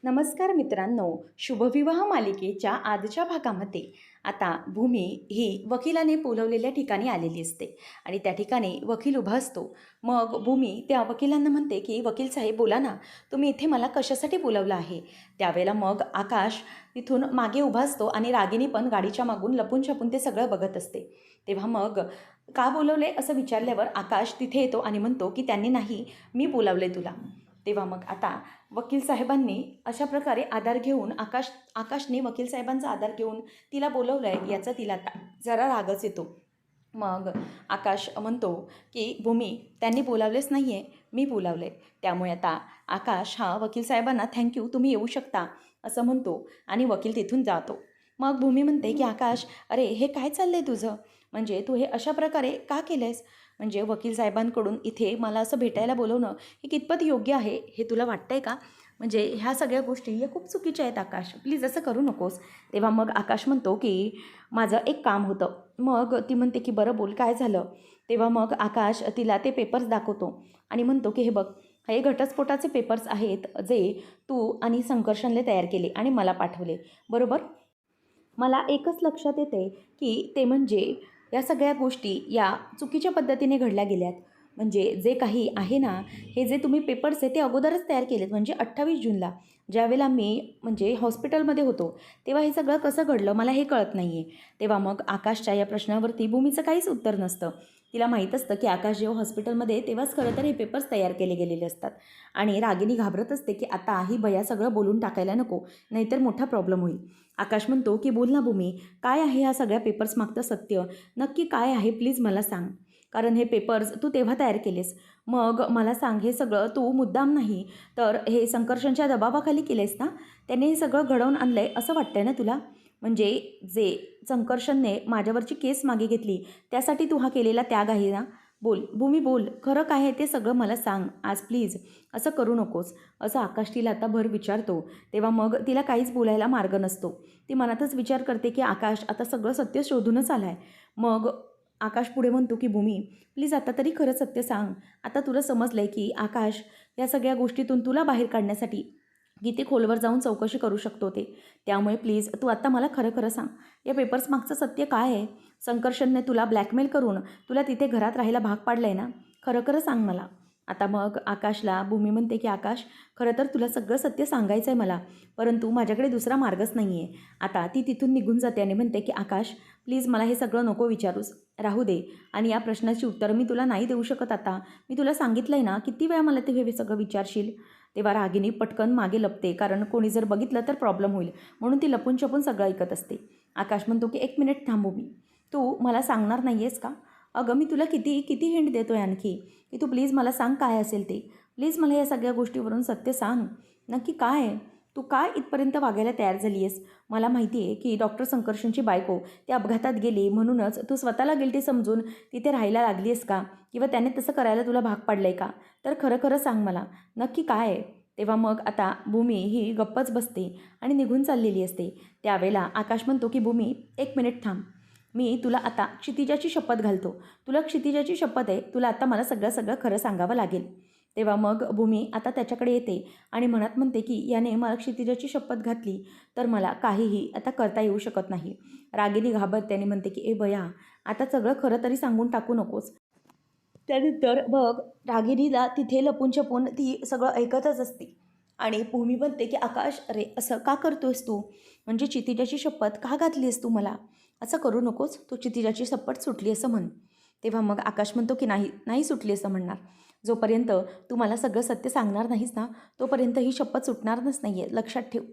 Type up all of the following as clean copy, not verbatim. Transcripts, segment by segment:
नमस्कार मित्रांनो, शुभविवाह मालिकेच्या आजच्या भागामध्ये आता भूमी ही वकिलाने बोलवलेल्या ठिकाणी आलेली असते आणि त्या ठिकाणी वकील उभा असतो. मग भूमी त्या वकिलांना म्हणते की वकील साहेब बोला ना, तुम्ही इथे मला कशासाठी बोलवलं आहे. त्यावेळेला मग आकाश तिथून मागे उभा असतो आणि रागिनी पण गाडीच्या मागून लपून छपून ते सगळं बघत असते. तेव्हा मग का बोलवले असं विचारल्यावर आकाश तिथे येतो आणि म्हणतो की त्यांनी नाही, मी बोलावले तुला. तेव्हा मग आता वकील साहेबांनी अशा प्रकारे आधार घेऊन आकाशने वकील साहेबांचा आधार घेऊन तिला बोलवलं आहे याचा तिला जरा रागच येतो. मग आकाश म्हणतो की भूमी त्यांनी बोलावलेच नाही आहे, मी बोलावलं आहे. त्यामुळे आता आकाश हा वकील साहेबांना थँक्यू, तुम्ही येऊ शकता असं म्हणतो आणि वकील तिथून जातो. मग भूमी म्हणते की आकाश, अरे हे काय चाललं आहे तुझं, म्हणजे तू हे अशा प्रकारे का केलं आहेस. म्हणजे वकील साहेबांकडून इथे मला असं भेटायला बोलवणं हे कितपत योग्य आहे हे तुला वाटतं आहे का. म्हणजे ह्या सगळ्या गोष्टी या खूप चुकीच्या आहेत आकाश, प्लीज असं करू नकोस. तेव्हा मग आकाश म्हणतो की माझं एक काम होतं. मग ती म्हणते की बरं बोल, काय झालं. तेव्हा मग आकाश तिला ते पेपर्स दाखवतो आणि म्हणतो की हे बघ, हे घटस्फोटाचे पेपर्स आहेत जे तू आणि संकर्षणने तयार केले आणि मला पाठवले, बरोबर. मला एकच लक्षात येते की ते म्हणजे या सगळ्या गोष्टी या चुकीच्या पद्धतीने घडल्या गेल्यात. म्हणजे जे काही आहे ना, हे जे तुम्ही पेपर्स आहे ते अगोदरच तयार केलेत. म्हणजे 28 जूनला ज्यावेळेला मी म्हणजे हॉस्पिटलमध्ये होतो तेव्हा हे सगळं कसं घडलं मला हे कळत नाही आहे. तेव्हा मग आकाशच्या या प्रश्नावरती भूमीचं काहीच उत्तर नसतं. तिला माहीत असतं की आकाश जेव्हा हॉस्पिटलमध्ये तेव्हाच खरं तर हे पेपर्स तयार केले गेलेले असतात. आणि रागिनी घाबरत असते की आता ही बया सगळं बोलून टाकायला नको, नाहीतर मोठा प्रॉब्लेम होईल. आकाश म्हणतो की बोल ना भूमी, काय आहे ह्या सगळ्या पेपर्स मागचं सत्य, नक्की काय आहे प्लीज मला सांग. कारण हे पेपर्स तू तेव्हा तयार केलेस. मग मला सांग, हे सगळं तू मुद्दाम नाही तर हे संकर्षणच्या दबावाखाली केलेस ना. त्याने हे सगळं घडवून आणलं आहे असं वाटतंय ना तुला. म्हणजे जे संकर्षणने माझ्यावरची केस मागे घेतली त्यासाठी तू हा केलेला त्याग आहे ना. बोल भूमी, बोल, खरं काय आहे ते सगळं मला सांग आज प्लीज, असं करू नकोस असं आकाश तिला आता भर विचारतो. तेव्हा मग तिला काहीच बोलायला मार्ग नसतो. ती मनातच विचार करते की आकाश आता सगळं सत्य शोधूनच आलं आहे. मग आकाश पुढे म्हणतो की भूमी, प्लीज आता तरी खरं सत्य सांग. आता तुला समजलं आहे की आकाश या सगळ्या गोष्टीतून तुला बाहेर काढण्यासाठी किती खोलवर जाऊन चौकशी करू शकतो ते. त्यामुळे प्लीज तू आत्ता मला खरं खरं सांग, या पेपर्स मागचं सत्य काय आहे. संकर्षणने तुला ब्लॅकमेल करून तुला तिथे घरात राहायला भाग पाडलं आहे ना. खरं खरं सांग मला. आता मग आकाशला भूमी म्हणते की आकाश, खरं तर तुला सगळं सत्य सांगायचं आहे मला, परंतु माझ्याकडे दुसरा मार्गच नाही आहे. आता ती तिथून निघून जाते आणि म्हणते की आकाश, प्लीज मला हे सगळं नको विचारूस, राहू दे. आणि या प्रश्नाची उत्तरं मी तुला नाही देऊ शकत आता. मी तुला सांगितलं आहे ना, किती वेळा मला ते हे सगळं विचारशील. तेव्हा रागिनी पटकन मागे लपते, कारण कोणी जर बघितलं तर प्रॉब्लेम होईल, म्हणून ती लपून छपून सगळं ऐकत असते. आकाश म्हणतो की 1 मिनिट थांबू मी, तू मला सांगणार नाही आहेस का. अगं मी तुला किती किती हिंट देतो आहे आणखी, की तू प्लीज मला सांग काय असेल ते. प्लीज मला या सगळ्या गोष्टीवरून सत्य सांग, नक्की काय आहे. तू काय इथपर्यंत वागायला तयार झाली आहेस. मला माहिती आहे की डॉक्टर संकर्षणची बायको त्या अपघातात गेली म्हणूनच तू स्वतःला गिल्टी समजून तिथे राहायला लागली आहेस का, किंवा त्याने तसं करायला तुला भाग पाडलं आहे का. तर खरं खरं सांग मला, नक्की काय आहे. तेव्हा मग आता भूमी ही गप्पच बसते आणि निघून चाललेली असते. त्यावेळेला आकाश म्हणतो की भूमी, 1 मिनिट थांब, मी तुला आता क्षितिजाची शपथ घालतो. तुला क्षितिजाची शपथ आहे, तुला आता मला सगळं सगळं खरं सांगावं लागेल. तेव्हा मग भूमी आता त्याच्याकडे येते आणि मनात म्हणते की याने मला क्षितिजाची शपथ घातली तर मला काहीही आता करता येऊ शकत नाही. रागिनी घाबरते आणि म्हणते की ए बया, आता सगळं खरं तरी सांगून टाकू नकोस. त्यानंतर मग रागिनीला तिथे लपून छपून ती सगळं ऐकतच असते आणि भूमी म्हणते की आकाश, अरे असं का करतोयस तू, म्हणजे क्षितिजाची शपथ का घातलीस तू मला. असं करू नकोस, तू क्षितिजाची शपथ सुटली असं म्हण. तेव्हा मग आकाश म्हणतो की नाही नाही सुटली असं म्हणणार. जोपर्यंत तू मला सगळं सत्य सांगणार नाहीस ना, तोपर्यंत ही शपथ सुटणारच नाही आहे, लक्षात ठेव.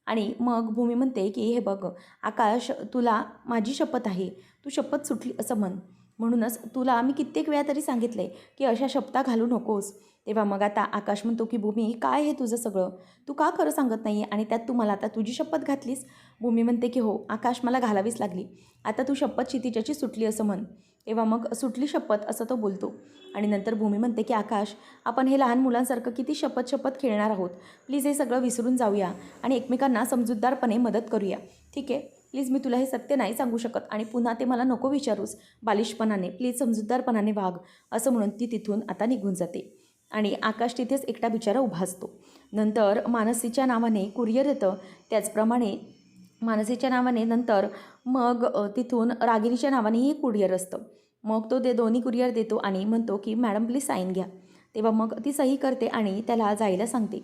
आणि मग भूमी म्हणते की हे बघ आकाश, तुला माझी शपथ आहे, तू शपथ सुटली असं म्हण. म्हणूनच तुला मी कित्येक वेळा तरी सांगितलं आहे की अशा शपथा घालू नकोस. तेव्हा मग आता आकाश म्हणतो की भूमी, काय हे तुझं सगळं, तू का खरं सांगत नाही आहे आणि त्यात तू मला आता तुझी शपथ घातलीस. भूमी म्हणते की हो आकाश, मला घालावीच लागली. आता तू शपथ क्षितिजाची सुटली असं म्हण. तेव्हा मग सुटली शपथ असं तो बोलतो. आणि नंतर भूमी म्हणते की आकाश, आपण हे लहान मुलांसारखं किती शपथ शपथ खेळणार आहोत. प्लीज हे सगळं विसरून जाऊया आणि एकमेकांना समजूतदारपणे मदत करूया, ठीक आहे. प्लीज मी तुला हे सत्य नाही सांगू शकत आणि पुन्हा ते मला नको विचारूस बालिशपणाने, प्लीज समजूतदारपणाने वाग, असं म्हणून ती तिथून आता निघून जाते. आणि आकाश तिथेच एकटा बिचारा उभा असतो. नंतर मानसीच्या नावाने कुरिअर येतं. त्याचप्रमाणे मानसीच्या नावाने नंतर मग तिथून रागिनीच्या नावानेही कुरिअर असतं. मग तो दोन्ही कुरिअर देतो आणि म्हणतो की मॅडम प्लीज साईन घ्या. तेव्हा मग ती सही करते आणि त्याला जायला सांगते.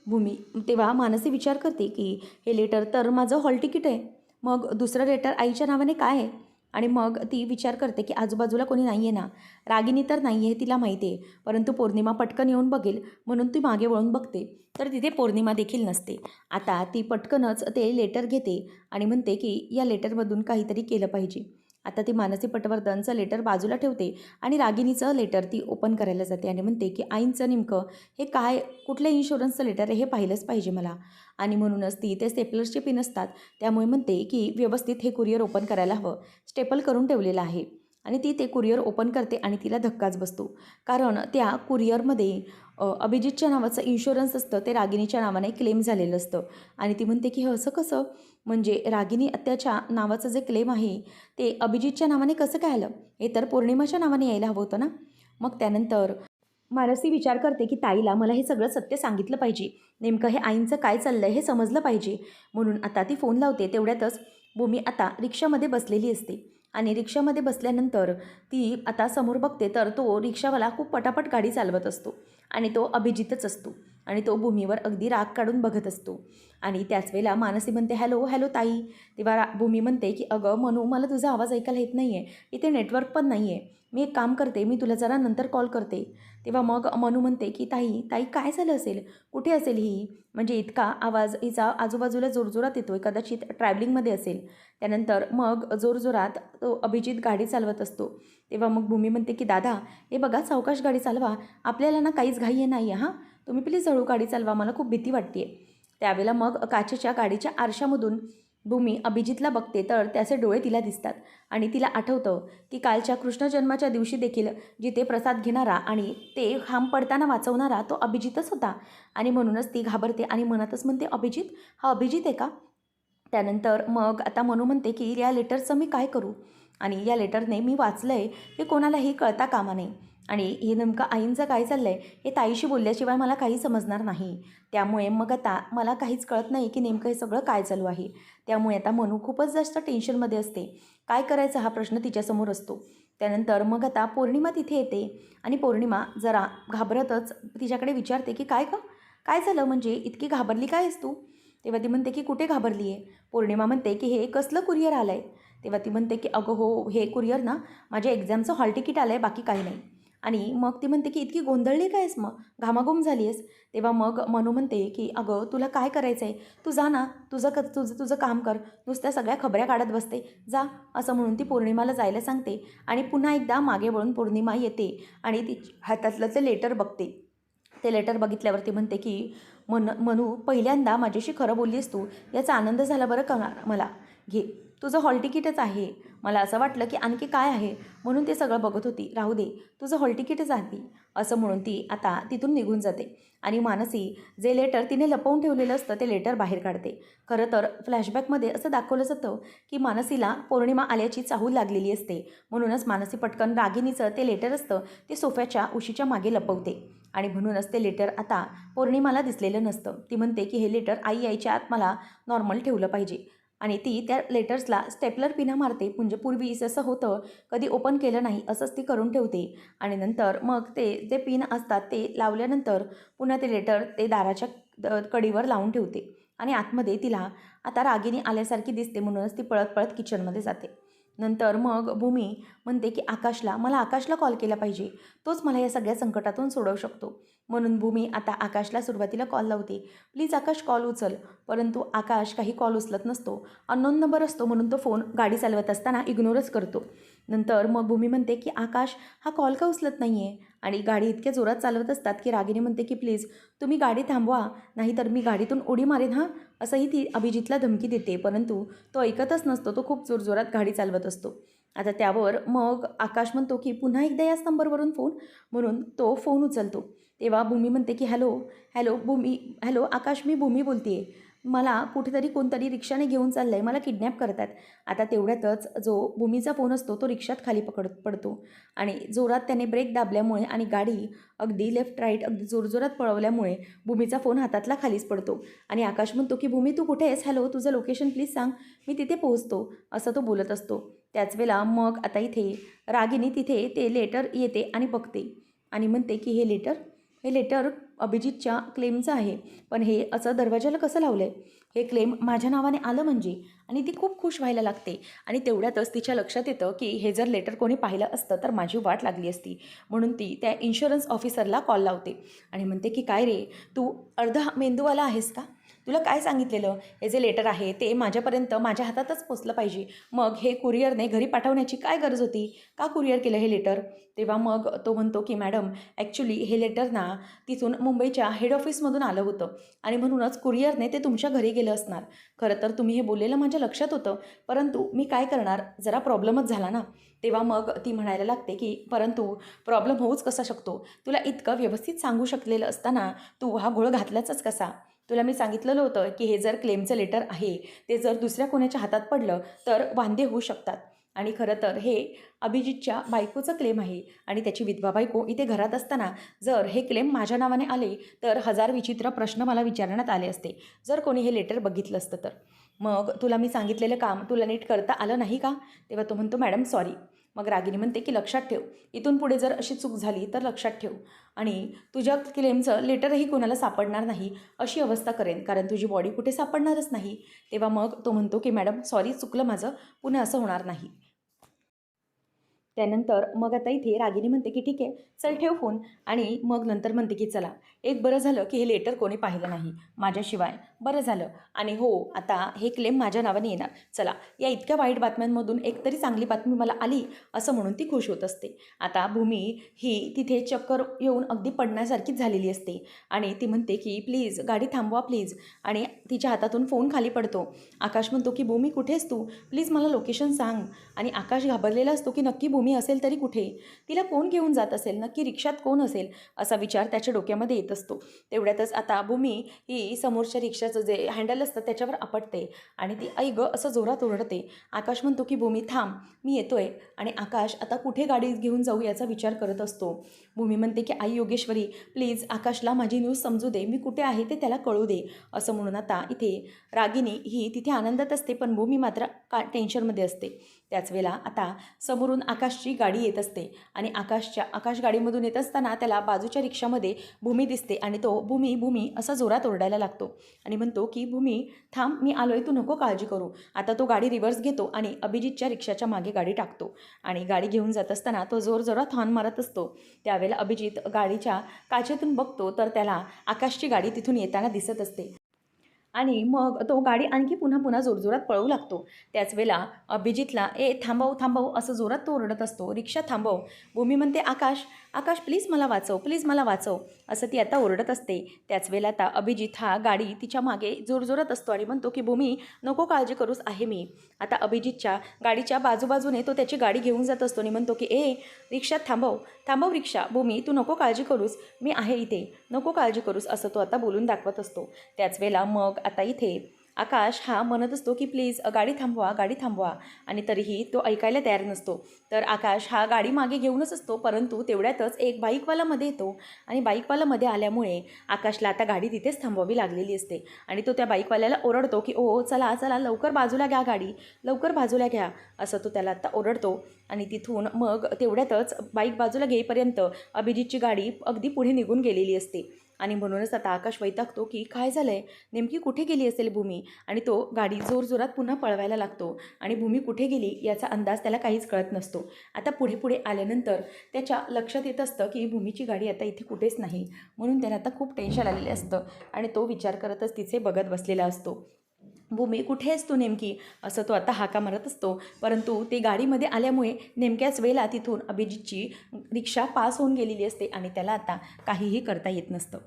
भूमी तेव्हा मानसी विचार करते की हे लेटर तर माझं हॉल तिकीट आहे, मग दुसरं लेटर आईच्या नावाने काय आहे? आणि मग ती विचार करते की आजूबाजूला कोणी नाही आहे ना. रागिनी तर नाही आहे तिला माहिती आहे, परंतु पौर्णिमा पटकन येऊन बघेल म्हणून ती मागे वळून बघते, तर तिथे पौर्णिमा देखील नसते. आता ती पटकनच ते लेटर घेते आणि म्हणते की या लेटरमधून काहीतरी केलं पाहिजे. आता ती मानसी पटवर्धनचं लेटर बाजूला ठेवते आणि रागिनीचं लेटर ती ओपन करायला जाते आणि म्हणते की आईंचं नेमकं हे काय, कुठल्या इन्शुरन्सचं लेटर आहे हे पाहिलंच पाहिजे मला. आणि म्हणूनच ती ते स्टेपलर्सचे पिन असतात त्यामुळे म्हणते की व्यवस्थित हे कुरिअर ओपन करायला हवं. स्टेपल करून ठेवलेलं आहे. आणि ती ते कुरिअर ओपन करते आणि तिला धक्काच बसतो. कारण त्या कुरिअरमध्ये अभिजितच्या नावाचं इन्शुरन्स असतं, ते रागिनीच्या नावाने क्लेम झालेलं असतं. आणि ती म्हणते की हे असं कसं, म्हणजे रागिनी आत्याच्या नावाचं जे क्लेम आहे ते अभिजितच्या नावाने कसं काय आलं? हे तर पौर्णिमाच्या नावाने यायला हवं होतं ना. मग त्यानंतर मानसी विचार करते की ताईला मला हे सगळं सत्य सांगितलं पाहिजे, नेमकं हे आईंचं काय चाललं आहे हे समजलं पाहिजे. म्हणून आता ती फोन लावते. तेवढ्यातच भूमी आता रिक्षामध्ये बसलेली असते आणि रिक्षामध्ये बसल्यानंतर ती आता समोर बघते तर तो रिक्षावाला खूप पटापट गाडी चालवत असतो आणि तो अभिजितच असतो आणि तो भूमीवर अगदी राग काढून बघत असतो. आणि त्याच वेळेला मानसी म्हणते हॅलो हॅलो ताई. तेव्हा भूमी म्हणते की अगं मनू, मला तुझा आवाज ऐकायला येत नाही आहे, इथे नेटवर्क पण नाही आहे, मी एक काम करते, मी तुला जरा नंतर कॉल करते. तेव्हा मग मनू म्हणते की ताई ताई काय झालं असेल, कुठे असेल ही, म्हणजे इतका आवाज हिचा आजूबाजूला जोरजोरात येतो आहे, कदाचित ट्रॅव्हलिंगमध्ये असेल. त्यानंतर मग जोरजोरात तो अभिजित गाडी चालवत असतो. तेव्हा मग भूमी म्हणते की दादा हे बघा सावकाश गाडी चालवा, आपल्याला ना काहीच घाई आहे नाही आहे, हां तुम्ही प्लीज हळू गाडी चालवा, मला खूप भीती वाटते आहे. त्यावेळेला मग काचेच्या गाडीच्या आरशामधून भूमी अभिजितला बघते तर त्याचे डोळे तिला दिसतात आणि तिला आठवतं की कालच्या कृष्ण जन्माच्या दिवशी देखील जिथे प्रसाद घेणारा आणि ते खांब पडताना वाचवणारा तो अभिजितच होता. आणि म्हणूनच ती घाबरते आणि मनातच म्हणते अभिजित, हा अभिजित आहे का? त्यानंतर मग आता मनू म्हणते की या लेटरचं मी काय करू, आणि या लेटरने मी वाचलं आहे हे कोणालाही कळता कामा नये, आणि हे नेमकं आईंचं काय चाललं आहे हे ताईशी बोलल्याशिवाय मला काही समजणार नाही. त्यामुळे मग आता मला काहीच कळत नाही की नेमकं हे सगळं काय चालू आहे. त्यामुळे आता मनू खूपच जास्त टेन्शनमध्ये असते. काय करायचं हा प्रश्न तिच्यासमोर असतो. त्यानंतर मग आता पौर्णिमा तिथे येते आणि पौर्णिमा जरा घाबरतच तिच्याकडे विचारते की काय काय झालं, म्हणजे इतकी घाबरली काय आहेस तू? तेव्हा ती म्हणते की कुठे घाबरली आहे? पौर्णिमा म्हणते की हे कसलं कुरिअर आलं आहे? तेव्हा ती म्हणते की अगं हो, हे कुरिअर ना माझ्या एक्झामचं हॉल तिकीट आलं आहे, बाकी काही नाही. आणि मग ती म्हणते की इतकी गोंधळली काय आहेस, मग घामाघूम झाली आहेस? तेव्हा मग मनू म्हणते की अगं तुला काय करायचं आहे, तू जा ना, तुझं तुझं काम कर, नुसत्या सगळ्या खबऱ्या काढत बसते, जा. असं म्हणून ती पौर्णिमाला जायला सांगते आणि पुन्हा एकदा मागे वळून पौर्णिमा येते आणि ती हातातलं ते लेटर बघते. ते लेटर बघितल्यावरती म्हणते की मनू, पहिल्यांदा माझ्याशी खरं बोललीस तू, याचा आनंद झाला बरं का मला. घे, तुझं हॉल तिकीटच आहे. मला असं वाटलं की आणखी काय आहे म्हणून ते सगळं बघत होती. राहू दे, तुझं हॉल तिकीटच आहे. असं म्हणून ती आता तिथून निघून जाते आणि मानसी जे लेटर तिने लपवून ठेवलेलं असतं ते लेटर बाहेर काढते. खरं तर फ्लॅशबॅकमध्ये असं दाखवलं जातं की मानसीला पौर्णिमा आल्याची चाहूल लागलेली असते. म्हणूनच मानसी पटकन रागिनीचं ते लेटर असतं ते सोफ्याच्या उशीच्या मागे लपवते आणि म्हणूनच ते लेटर आता पौर्णिमाला दिसलेलं नसतं. ती म्हणते की हे लेटर आई यायच्या आत मला नॉर्मल ठेवलं पाहिजे आणि ती त्या लेटर्सला स्टेपलर पिना मारते. म्हणजे पूर्वी जसं होतं कधी ओपन केलं नाही असंच ती करून ठेवते आणि नंतर मग ते जे पिन असतात ते लावल्यानंतर पुन्हा ते लेटर ते दाराच्या कडीवर लावून ठेवते आणि आतमध्ये तिला आता रागिनी आल्यासारखी दिसते. म्हणूनच ती पळत पळत किचनमध्ये जाते. नंतर मग भूमी म्हणते की मला आकाशला कॉल केला पाहिजे, तोच मला या सगळ्या संकटातून सोडवू शकतो. म्हणून भूमी आता आकाशला सुरुवातीला कॉल लावते, प्लीज आकाश कॉल उचल. परंतु आकाश काही कॉल उचलत नसतो. अननोन नंबर असतो म्हणून तो फोन गाडी चालवत असताना इग्नोरच करतो. नंतर मग भूमी म्हणते की आकाश हा कॉल का उचलत नाही आहे, आणि गाडी इतक्या जोरात चालवत असतात की रागिनी म्हणते की प्लीज तुम्ही गाडी थांबवा, नाहीतर मी गाडीतून उडी मारेन हां, असंही ती अभिजितला धमकी देते. परंतु तो ऐकतच नसतो, तो खूप जोरजोरात गाडी चालवत असतो. आता त्यावर मग आकाश म्हणतो की पुन्हा एकदा याच नंबरवरून फोन, म्हणून तो फोन उचलतो. तेव्हा भूमी म्हणते की हॅलो हॅलो भूमी, हॅलो आकाश, मी भूमी बोलते आहे. मला कुठेतरी कोणतरी रिक्षाने घेऊन चाललं आहे, मला किडनॅप करत आहेत. आता तेवढ्यातच जो भूमीचा फोन असतो तो रिक्षात खाली पडतो आणि जोरात त्याने ब्रेक दाबल्यामुळे आणि गाडी अगदी लेफ्ट राईट अगदी जोरजोरात पळवल्यामुळे भूमीचा फोन हातातला खालीच पडतो आणि आकाश म्हणतो की भूमी तू कुठे आहेस? हॅलो, तुझं लोकेशन प्लीज सांग, मी तिथे पोहोचतो, असं तो बोलत असतो. त्याच वेळेला मग आता इथे रागिनी तिथे ते लेटर येते आणि बघते आणि म्हणते की हे लेटर अभिजितच्या क्लेमचं आहे, पण हे असं दरवाजाला कसं लावलं आहे? हे क्लेम माझ्या नावाने आलं म्हणजे. आणि ती खूप खुश व्हायला लागते आणि तेवढ्यातच तिच्या लक्षात येतं की हे जर लेटर कोणी पाहिलं असतं तर माझी वाट लागली असती. म्हणून ती त्या इन्शुरन्स ऑफिसरला कॉल लावते आणि म्हणते की काय रे, तू अर्धा मेंदूवाला आहेस का? तुला काय सांगितलेलं, हे जे लेटर आहे ते माझ्यापर्यंत माझ्या हातातच पोचलं पाहिजे. मग हे कुरिअरने घरी पाठवण्याची काय गरज होती? का कुरिअर केलं हे लेटर? तेव्हा मग तो म्हणतो की मॅडम, ॲक्च्युली हे लेटर ना तिथून मुंबईच्या हेड ऑफिसमधून आलं होतं आणि म्हणूनच कुरिअरने ते तुमच्या घरी गेलं असणार. खरं तर तुम्ही हे बोललेलं माझ्या लक्षात होतं, परंतु मी काय करणार, जरा प्रॉब्लेमच झाला ना. तेव्हा मग ती म्हणायला लागते की परंतु प्रॉब्लेम होऊच कसा शकतो? तुला इतकं व्यवस्थित सांगू शकलेलं असताना तू हा घोळ घातलाच कसा? तुला मी सांगितलेलं होतं की हे जर क्लेमचं लेटर आहे ते जर दुसऱ्या कोणाच्या हातात पडलं तर वांदे होऊ शकतात. आणि खरं तर हे अभिजितच्या बायकोचं क्लेम आहे आणि त्याची विधवा बायको इथे घरात असताना जर हे क्लेम माझ्या नावाने आले तर हजार विचित्र प्रश्न मला विचारण्यात आले असते, जर कोणी हे लेटर बघितलं असतं तर. मग तुला मी सांगितलेलं काम तुला नीट करता आलं नाही का? तेव्हा तो म्हणतो मॅडम सॉरी. मग रागिनी म्हणते की लक्षात ठेव, इथून पुढे जर अशी चूक झाली तर लक्षात ठेव आणि तुझ्या क्लेमचं लेटरही कोणाला सापडणार नाही अशी अवस्था करेन, कारण तुझी बॉडी कुठे सापडणारच नाही. तेव्हा मग तो म्हणतो की मॅडम सॉरी, चुकलं माझं, पुन्हा असं होणार नाही. त्यानंतर मग आता इथे रागिनी म्हणते की ठीक आहे, चल ठेव फोन. आणि मग नंतर म्हणते की चला, एक बरं झालं की हे लेटर कोणी पाहिलं नाही माझ्याशिवाय, बरं झालं. आणि हो, आता हे क्लेम माझ्या नावाने येणार. चला, या इतक्या वाईट बातम्यांमधून एकतरी चांगली बातमी मला आली, असं म्हणून ती खुश होत असते. आता भूमी ही तिथे चक्कर येऊन अगदी पडण्यासारखीच झालेली असते आणि ती म्हणते की प्लीज गाडी थांबवा प्लीज. आणि तिच्या हातातून फोन खाली पडतो. आकाश म्हणतो की भूमी कुठेस तू, प्लीज मला लोकेशन सांग. आणि आकाश घाबरलेला असतो की नक्की भूमी असेल तरी कुठे, तिला कोण घेऊन जात असेल, नक्की रिक्षात कोण असेल, असा विचार त्याच्या डोक्यामध्ये येत असतो. तेवढ्यातच आता भूमी ही समोरच्या रिक्षाचं जे हँडल असतं त्याच्यावर आपटते आणि ती आई गं असं जोरात ओरडते. आकाश म्हणतो की भूमी थांब, मी येतोय. आणि आकाश आता कुठे गाडी घेऊन जाऊ याचा विचार करत असतो. भूमी म्हणते की आई योगेश्वरी, प्लीज आकाशला माझी न्यूज समजू दे, मी कुठे आहे ते त्याला कळू दे. असं म्हणून आता इथे रागिनी ही तिथे आनंदात असते, पण भूमी मात्र टेन्शनमध्ये असते. त्याच वेळेला आता समोरून आकाशची गाडी येत असते आणि आकाश गाडीमधून येत असताना त्याला बाजूच्या रिक्षामध्ये भूमी दिसते आणि तो भूमी भूमी असा जोरात ओरडायला लागतो आणि म्हणतो की भूमी थांब, मी आलोय, तू नको काळजी करू. आता तो गाडी रिव्हर्स घेतो आणि अभिजितच्या रिक्षाच्या मागे गाडी टाकतो आणि गाडी घेऊन जात असताना तो जोरात हॉर्न मारत असतो. त्यावेळेला अभिजित गाडीच्या काचेतून बघतो तर त्याला आकाशची गाडी तिथून येताना दिसत असते आणि मग तो गाडी आणखी पुन्हा जोरजोरात पळवू लागतो. त्याच वेळेला अभिजितला थांबव थांबव असं जोरात तो ओरडत असतो, रिक्षा थांबव. भूमी म्हणते आकाश आकाश प्लीज मला वाचव, प्लीज मला वाचव, असं ती आता ओरडत असते. त्याच वेळेला आता अभिजित हा गाडी तिच्या मागे जोरजोरात असतो आणि म्हणतो की भूमी नको काळजी करूस, आहे मी. आता अभिजितच्या गाडीच्या बाजूबाजूने तो त्याची गाडी घेऊन जात असतो आणि म्हणतो की रिक्षा थांबव थांबव रिक्षा, भूमी तू नको काळजी करूस, मी आहे इथे, नको काळजी करूस, असं तो आता बोलून दाखवत असतो. त्याच वेळेला मग आता इथे आकाश हा म्हणत असतो की प्लीज गाडी थांबवा, गाडी थांबवा. आणि तरीही तो ऐकायला तयार नसतो. तर आकाश हा गाडी मागे घेऊनच असतो, परंतु तेवढ्यातच एक बाईकवाला मध्ये येतो आणि बाईकवाला मध्ये आल्यामुळे आकाशला आता गाडी तिथेच थांबवावी लागलेली असते आणि तो त्या बाईकवाल्याला ओरडतो की ओ चला चला, लवकर बाजूला घ्या गाडी, लवकर बाजूला घ्या, असं तो त्याला आता ओरडतो. आणि तिथून मग तेवढ्यातच बाईक बाजूला घेईपर्यंत अभिजितची गाडी अगदी पुढे निघून गेलेली असते. आणि म्हणूनच आता आकाश वैतागतो की काय झालं आहे, नेमकी कुठे गेली असेल भूमी. आणि तो गाडी जोरजोरात पुन्हा पळवायला लागतो आणि भूमी कुठे गेली याचा अंदाज त्याला काहीच कळत नसतो. आता पुढे आल्यानंतर त्याच्या लक्षात येत असतं की भूमीची गाडी आता इथे कुठेच नाही, म्हणून त्याला आता खूप टेन्शन आलेलं असतं आणि तो विचार करतच तिचे बघत बसलेला असतो. भूमी कुठे आहेस तू नेमकी, असं तो आता हाका मारत असतो. परंतु ते गाडीमध्ये आल्यामुळे नेमक्याच वेळेला तिथून अभिजितची रिक्षा पास होऊन गेलेली असते आणि त्याला आता काहीही करता येत नसतं.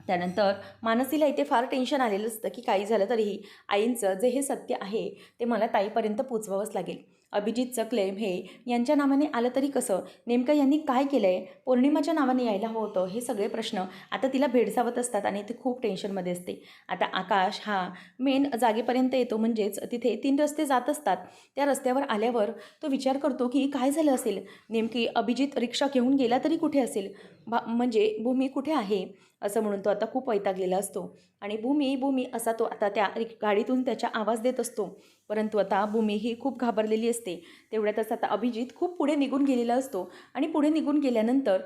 त्यानंतर मानसीला इथे फार टेन्शन आलेलं असतं की काही झालं तरीही आईंचं जे हे सत्य आहे ते मला ताईपर्यंत पोचवावंच लागेल. अभिजितचं क्लेम हे यांच्या नावाने आलं तरी कसं, नेमकं यांनी काय केलं आहे, पौर्णिमाच्या नावाने यायला हवं होतं, हे सगळे प्रश्न आता तिला भेडसावत असतात आणि ती खूप टेन्शनमध्ये असते. आता आकाश हा मेन जागेपर्यंत येतो, म्हणजेच तिथे 3 रस्ते जात असतात. त्या रस्त्यावर आल्यावर तो विचार करतो की काय झालं असेल, नेमकी अभिजित रिक्षा घेऊन गेला तरी कुठे असेल, म्हणजे भूमी कुठे आहे, असं म्हणून तो आता खूप वैतागलेला असतो. आणि भूमी भूमी असा तो आता त्या गाडीतून त्याच्या आवाज देत असतो. परंतु आता भूमी ही खूप घाबरलेली असते. तेवढ्यातच आता अभिजित खूप पुढे निघून गेलेला असतो आणि पुढे निघून गेल्यानंतर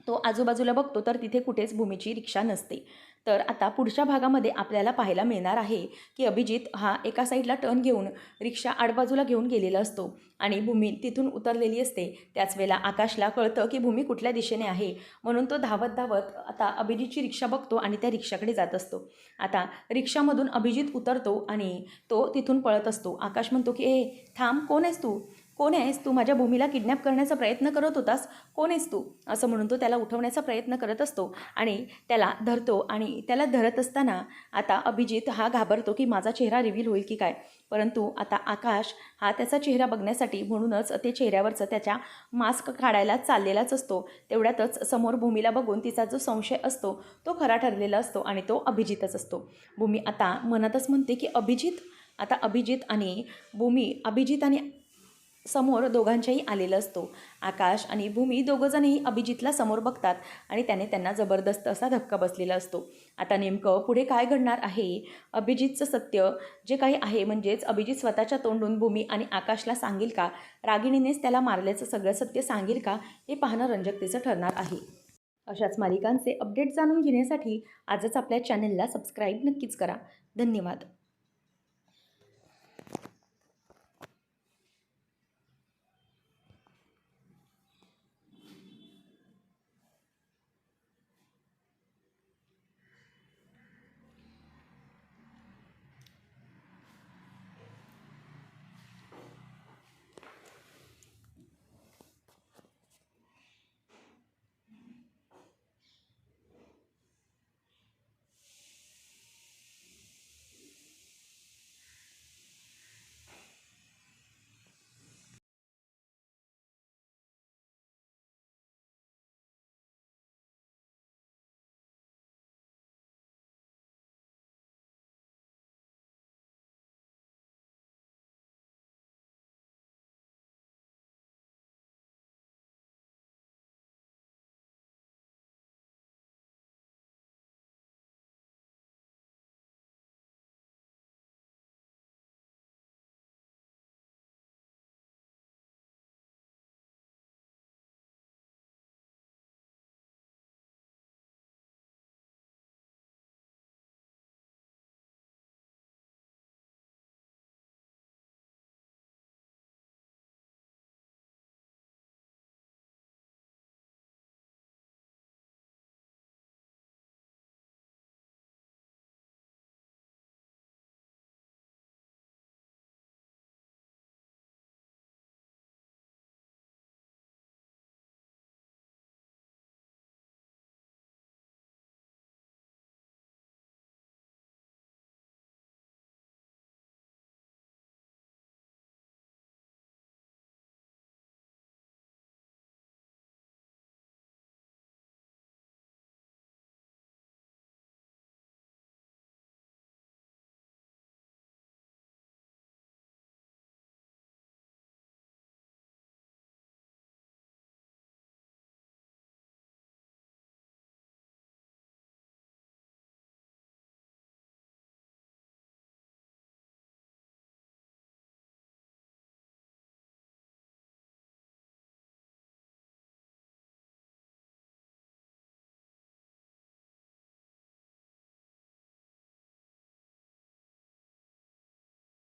तो आजूबाजूला बघतो तर तिथे कुठेच भूमीची रिक्षा नसते. तर आता पुढच्या भागामध्ये आपल्याला पाहायला मिळणार आहे की अभिजित हा एका साईडला टर्न घेऊन रिक्षा आडबाजूला घेऊन गेलेला असतो आणि भूमी तिथून उतरलेली असते. त्याच वेळेला आकाशला कळतं की भूमी कुठल्या दिशेने आहे, म्हणून तो धावत धावत आता अभिजितची रिक्षा बघतो आणि त्या रिक्षाकडे जात असतो. आता रिक्षामधून अभिजित उतरतो आणि तो तिथून पळत असतो. आकाश म्हणतो की ए थांब, कोण आहेस तू, कोण आहेस तू, माझ्या भूमीला किडनॅप करण्याचा प्रयत्न करत होतास, कोण आहेस तू, असं म्हणून तो त्याला उठवण्याचा प्रयत्न करत असतो आणि त्याला धरतो. आणि त्याला धरत असताना आता अभिजित हा घाबरतो की माझा चेहरा रिव्हील होईल की काय. परंतु आता आकाश हा त्याचा चेहरा बघण्यासाठी म्हणूनच ते चेहऱ्यावरचं त्याच्या मास्क काढायला चाललेलाच असतो. तेवढ्यातच समोर भूमीला बघून तिचा जो संशय असतो तो खरा ठरलेला असतो आणि तो अभिजितच असतो. भूमी आता मनातच म्हणते की अभिजित. आता अभिजित आणि समोर दोघांच्याही आलेलं असतो. आकाश आणि भूमी दोघंजणही अभिजितला समोर बघतात आणि त्यांना जबरदस्त असा धक्का बसलेला असतो. आता नेमकं पुढे काय घडणार आहे, अभिजितचं सत्य जे काही आहे, म्हणजेच अभिजित स्वतःच्या तोंडून भूमी आणि आकाशला सांगेल का, रागिणीनेच त्याला मारल्याचं सगळं सत्य सांगेल का, हे पाहणं रंजकतेचं ठरणार आहे. अशाच मालिकांचे अपडेट जाणून घेण्यासाठी आजच आपल्या चॅनलला सबस्क्राईब नक्कीच करा. धन्यवाद.